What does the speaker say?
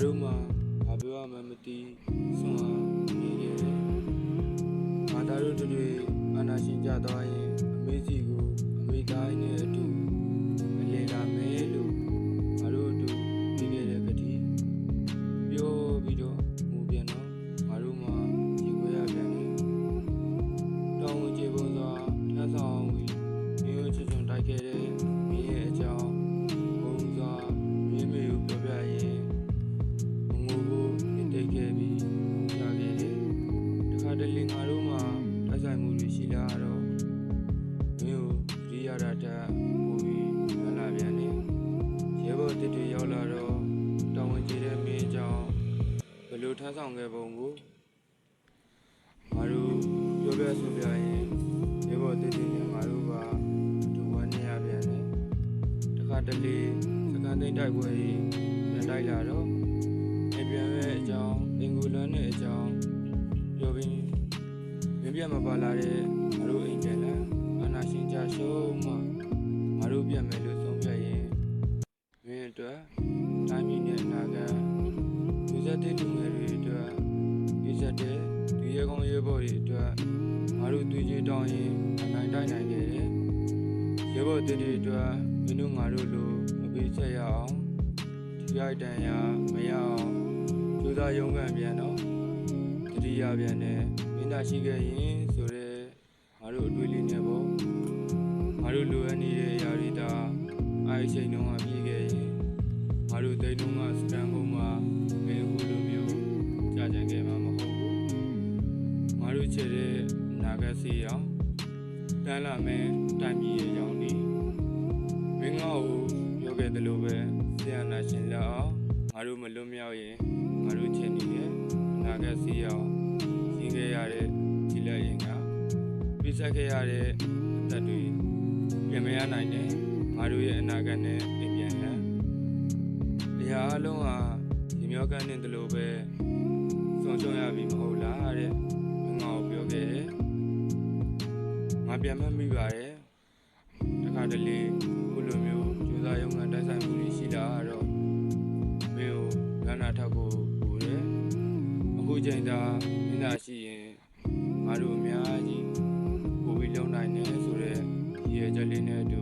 တို့မှာဘာပြောရမှမသိဆွမ်းအားနေခဲ့တယ်။ငါတို့တွေအာနာရှင်ကြသွားရင်အမေစီကိုအမေသားနဲ့အတူအလည်လာမယ်လို့ငါတို့အတူပြီးခဲ့တဲ့ကတိပြောပြီးတော့မူပြန်တော့ငါတို့မှာရေခွဲရပြန်တယ်။တောင်းဝင်ကြေပုံစွာထမ်းဆောင်ပြီးမျိုးချွတ်တိုက်ခဲ့တဲ့မင်းရဲ့အကြောင်းဘုံစွာမင်းမေကိုပြောပြရင်ငိုဖို့တိတ်ခဲ့ပြီးရခဲ့တယ်။တခါတလေငါတို့မှာတိုက်ဆိုင်မှုတွေရှိလာတော့မင်းကိုကြည့်ရတာတက်ပို့ပြီးလာပြန်တယ်။ရဲဘော်တစ်တွေရောက်လာတော့တောင်းဝင်ကြေတဲ့မင်းအကြောင်းဘယ်လိုထမ်းဆောင်ခဲ့ပုံကိုငါတို့ပြောပြဆိုပြရင်ရဲဘော်တစ်တွေနဲ့ငါတို့ကအတူဝမ်းနေရပြန်တယ်။တခါတလေစကန်သိန်းတိုက်ပွဲကြီးပြန်တိုက်လာတော့အပြန်ရဲ့အကြောင်းအင်္ဂူလန်နဲ့အကြောင်းပြောပြီးမင်းပြမပါလာတဲ့ငါတို့အိမ်ပြန်လာအာနာရှင်ကြရှုံးမှငါတို့ပြန်မယ်လို့ဆုံးဖြတ်ရင်မင်းအတွက်တိုင်းပြည်နဲ့အနာဂတ်ယူဇက်တဲ့လူငယ်တွေအတွက်ယူဇက်တဲ့သူရဲကောင်းရဲဘော်တွေအတွက်ငါတို့တွေ့ကြတောင်းရင်နိုင်တိုက်နိုင်ခဲ့တယ်။ရဲဘော်တွေအတွက်မင်းတို့ငါတို့လိုမပေးချက်ရအောင်ထိရိုက်တန်ရမရအောင်ကြိုးစားရုန်းကန်ပြန်တော့တတိယပြန်နဲ့မင်းသာရှိခဲ့ရင်ဆိုတဲ့ငါတို့အတွေ့အလေးနဲ့ပေါ့ငါတို့လိုအပ်နေတဲ့အရာတွေဒါအားချိန်တုန်းကပြည့်ခဲ့ရင်ငါတို့တိတ်တုန်းကစတန်ကုန်မှာမင်းအခုလိုမျိုးကြာကြံခဲ့မှာမဟုတ်ဘူးငါတို့ချစ်တဲ့နာဂတ်စီအောင်တန်းလာမယ်တိုင်ပြည်ရဲ့ရောင်ဒီမင်းငါ့ကိုပြောခဲ့တယ်လို့ပဲဆရာနာရှင်လက်အောင်ငါတို့မလွတ်မြောက်ရင်ငါတို့ချစ်နေရဲ့နာဂတ်စီအောင်ရှင်းခဲ့ရတဲ့ဒီလက်ရင်ကပြစ်ဆက်ခဲ့ရတဲ့အသက်တွေပြင်မရနိုင်တဲ့ငါတို့ရဲ့အနာဂတ်နဲ့ပြင်ပြန်လန်းအရာအလုံးဟာဒီမြောက်ကန်းနေတယ်လို့ပဲဆုံးရှုံးရပြီမဟုတ်လားတဲ့ငါ့ကိုပြောခဲ့တယ်ငါပြန်မှတ်မိပါတယ်တခါတလေခုလိုမျိုးကြိုးစားရုံနဲ့တိုက်ဆိုင်မှုတွေရှိလာတော့မင်းကိုလမ်းနာထောက်ကိုပူတယ်အခုချိန်သာမင်းသာရှိရင်ငါတို့အများကြီးပို့ပြီးလုံနိုင်နေဆိုတဲ့ရည်ရွယ်ချက်လေးနဲ့အတူ